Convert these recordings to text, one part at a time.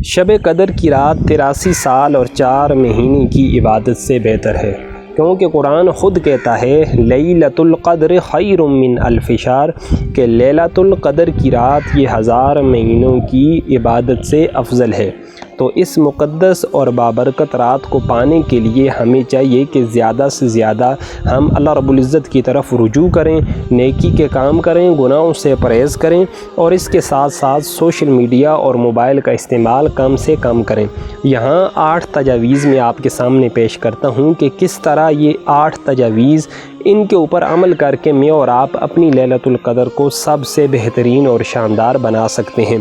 شب قدر کی رات 83 سال اور 4 مہینے کی عبادت سے بہتر ہے، کیونکہ قرآن خود کہتا ہے لیلۃ القدر خیر من الف شہر کہ لیلۃ القدر کی رات یہ 1000 مہینوں کی عبادت سے افضل ہے۔ تو اس مقدس اور بابرکت رات کو پانے کے لیے ہمیں چاہیے کہ زیادہ سے زیادہ ہم اللہ رب العزت کی طرف رجوع کریں، نیکی کے کام کریں، گناہوں سے پرہیز کریں، اور اس کے ساتھ ساتھ سوشل میڈیا اور موبائل کا استعمال کم سے کم کریں۔ یہاں 8 تجاویز میں آپ کے سامنے پیش کرتا ہوں کہ کس طرح یہ 8 تجاویز ان کے اوپر عمل کر کے میں اور آپ اپنی لیلۃ القدر کو سب سے بہترین اور شاندار بنا سکتے ہیں۔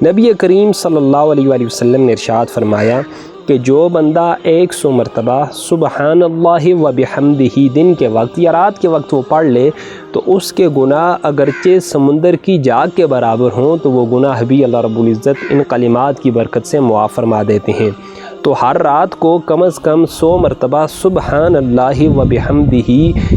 نبی کریم صلی اللہ علیہ وآلہ وسلم نے ارشاد فرمایا کہ جو بندہ 100 مرتبہ سبحان اللہ و بحمدہ دن کے وقت یا رات کے وقت وہ پڑھ لے تو اس کے گناہ اگرچہ سمندر کی جاگ کے برابر ہوں تو وہ گناہ بھی اللہ رب العزت ان کلمات کی برکت سے معاف فرما دیتے ہیں۔ تو ہر رات کو کم از کم 100 مرتبہ سبحان اللہ و بحمدہ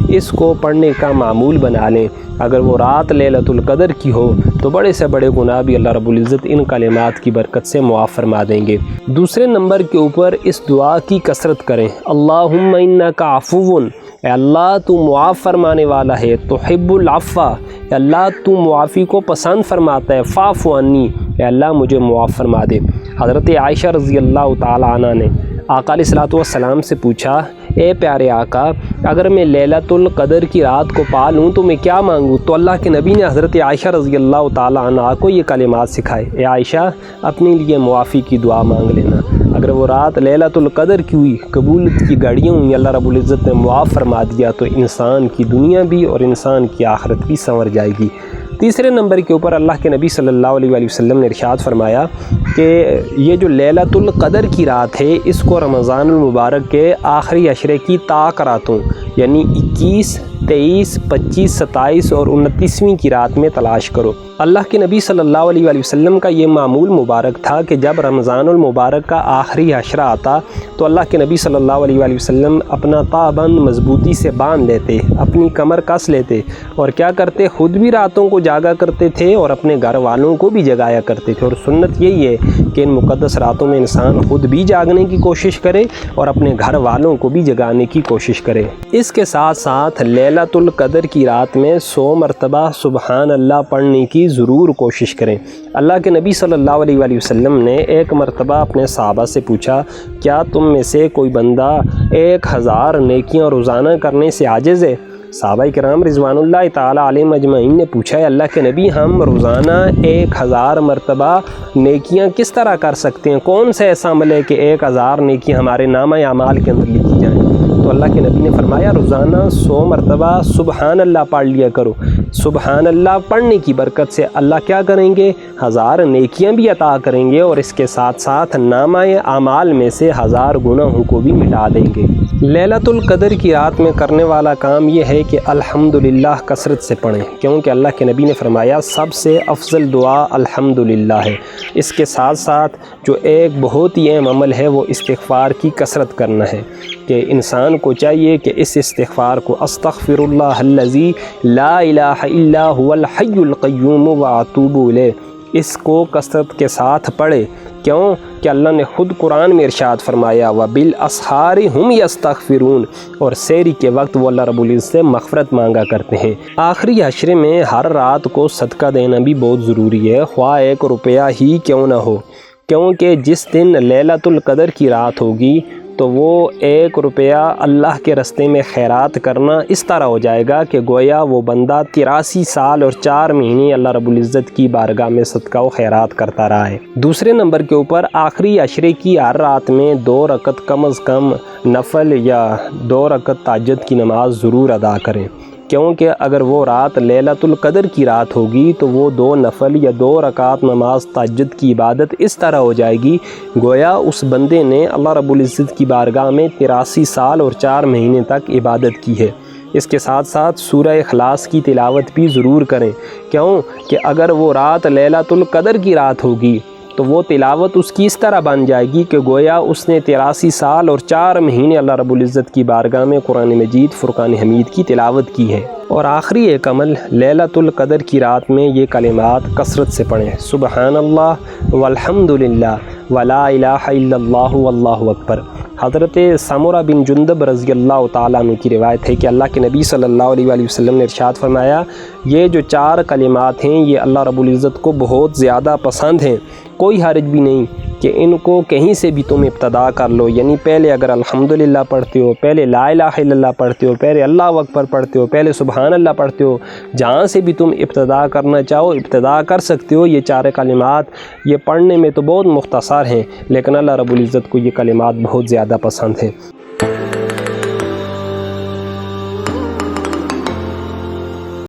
اس کو پڑھنے کا معمول بنا لیں۔ اگر وہ رات لیلۃ القدر کی ہو تو بڑے سے بڑے گناہ بھی اللہ رب العزت ان کلمات کی برکت سے معاف فرما دیں گے۔ دوسرے نمبر کے اوپر اس دعا کی کثرت کریں، اللہم انک عفو، اے اللہ تو معاف فرمانے والا ہے، تحب العفو، اے اللہ تو معافی کو پسند فرماتا ہے، فاعف عنی، اے اللہ مجھے معاف فرما دے۔ حضرت عائشہ رضی اللہ تعالی عنہ نے آقا علیہ الصلوۃ والسلام سے پوچھا، اے پیارے آقا اگر میں لیلۃ القدر کی رات کو پا لوں تو میں کیا مانگوں؟ تو اللہ کے نبی نے حضرت عائشہ رضی اللہ تعالی عنہ کو یہ کلمات سکھائے، اے عائشہ اپنے لیے معافی کی دعا مانگ لینا، اگر وہ رات لیلۃ القدر کی ہوئی، قبولیت کی گھڑیاں ہوئی، اللہ رب العزت نے معاف فرما دیا تو انسان کی دنیا بھی اور انسان کی آخرت بھی سنور جائے گی۔ تیسرے نمبر کے اوپر اللہ کے نبی صلی اللہ علیہ وآلہ وسلم نے ارشاد فرمایا کہ یہ جو لیلۃ القدر کی رات ہے اس کو رمضان المبارک کے آخری عشرے کی طاق راتوں یعنی 21، 23، 25، 27 اور 29ویں کی رات میں تلاش کرو۔ اللہ کے نبی صلی اللہ علیہ وآلہ وسلم کا یہ معمول مبارک تھا کہ جب رمضان المبارک کا آخری عشرہ آتا تو اللہ کے نبی صلی اللہ علیہ وآلہ وسلم اپنا پابند مضبوطی سے باندھ لیتے، اپنی کمر کس لیتے اور کیا کرتے، خود بھی راتوں کو جاگا کرتے تھے اور اپنے گھر والوں کو بھی جگایا کرتے تھے۔ اور سنت یہی ہے کہ ان مقدس راتوں میں انسان خود بھی جاگنے کی کوشش کرے اور اپنے گھر والوں کو بھی جگانے کی کوشش کرے۔ اس کے ساتھ ساتھ لیلۃ القدر کی رات میں 100 مرتبہ سبحان اللہ پڑھنے کی ضرور کوشش کریں۔ اللہ کے نبی صلی اللہ علیہ وآلہ وسلم نے ایک مرتبہ اپنے صحابہ سے پوچھا، کیا تم میں سے کوئی بندہ 1000 نیکیاں روزانہ کرنے سے عاجز ہے؟ صحابہ کرام رضوان اللہ تعالی علیہم اجمعین نے پوچھا، ہے اللہ کے نبی ہم روزانہ 1000 مرتبہ نیکیاں کس طرح کر سکتے ہیں؟ کون سا ایسا عمل ہے کہ 1000 نیکیاں ہمارے نامہ اعمال کے اندر لکھی جائیں؟ تو اللہ کے نبی نے فرمایا روزانہ 100 مرتبہ سبحان اللہ پڑھ لیا کرو۔ سبحان اللہ پڑھنے کی برکت سے اللہ کیا کریں گے؟ 1000 نیکیاں بھی عطا کریں گے اور اس کے ساتھ ساتھ نامہ اعمال میں سے 1000 گناہوں کو بھی مٹا دیں گے۔ لیلۃ القدر کی رات میں کرنے والا کام یہ ہے کہ الحمدللہ کثرت سے پڑھیں، کیونکہ اللہ کے نبی نے فرمایا سب سے افضل دعا الحمدللہ ہے۔ اس کے ساتھ ساتھ جو ایک بہت ہی اہم عمل ہے وہ استغفار کی کثرت کرنا ہے کہ انسان کو چاہیے کہ اس استغفار کو استغفر اللہ الذی لا الہ الا هو الحی القیوم واتوب الیہ اس کو کثرت کے ساتھ پڑھے۔ کیوں کہ اللہ نے خود قرآن میں ارشاد فرمایا وبالاسحار ہم یستغفرون، اور سحری کے وقت وہ اللہ رب العزت سے مغفرت مانگا کرتے ہیں۔ آخری عشرے میں ہر رات کو صدقہ دینا بھی بہت ضروری ہے، خواہ 1 روپیہ ہی کیوں نہ ہو، کیونکہ جس دن لیلۃ القدر کی رات ہوگی تو وہ 1 روپیہ اللہ کے رستے میں خیرات کرنا اس طرح ہو جائے گا کہ گویا وہ بندہ 83 سال اور 4 مہینے اللہ رب العزت کی بارگاہ میں صدقہ و خیرات کرتا رہا ہے۔ دوسرے نمبر کے اوپر آخری عشرے کی ہر رات میں 2 رکعت کم از کم نفل یا 2 رکعت تہجد کی نماز ضرور ادا کریں، کیونکہ اگر وہ رات لیلۃ القدر کی رات ہوگی تو وہ 2 نفل یا 2 رکعت نماز تہجد کی عبادت اس طرح ہو جائے گی گویا اس بندے نے اللہ رب العزت کی بارگاہ میں 83 سال اور 4 مہینے تک عبادت کی ہے۔ اس کے ساتھ ساتھ سورہ اخلاص کی تلاوت بھی ضرور کریں، کیوں کہ اگر وہ رات لیلۃ القدر کی رات ہوگی تو وہ تلاوت اس کی اس طرح بن جائے گی کہ گویا اس نے 83 سال اور 4 مہینے اللہ رب العزت کی بارگاہ میں قرآن مجید فرقان حمید کی تلاوت کی ہے۔ اور آخری ایک عمل، لیلۃ القدر کی رات میں یہ کلمات کثرت سے پڑھیں، سبحان اللہ والحمد للہ ولا الہ الا اللہ واللہ اکبر۔ حضرت سمرہ بن جندب رضی اللہ تعالیٰ عنہ کی روایت ہے کہ اللہ کے نبی صلی اللہ علیہ وآلہ وسلم نے ارشاد فرمایا، یہ جو 4 کلمات ہیں یہ اللہ رب العزت کو بہت زیادہ پسند ہیں، کوئی حرج بھی نہیں کہ ان کو کہیں سے بھی تم ابتدا کر لو، یعنی پہلے اگر الحمدللہ پڑھتے ہو، پہلے لا الہ الا اللہ پڑھتے ہو، پہلے اللہ اکبر پڑھتے ہو، پہلے سبحان اللہ پڑھتے ہو، جہاں سے بھی تم ابتدا کرنا چاہو ابتدا کر سکتے ہو۔ یہ 4 کلمات یہ پڑھنے میں تو بہت مختصر ہیں لیکن اللہ رب العزت کو یہ کلمات بہت زیادہ پسند ہیں۔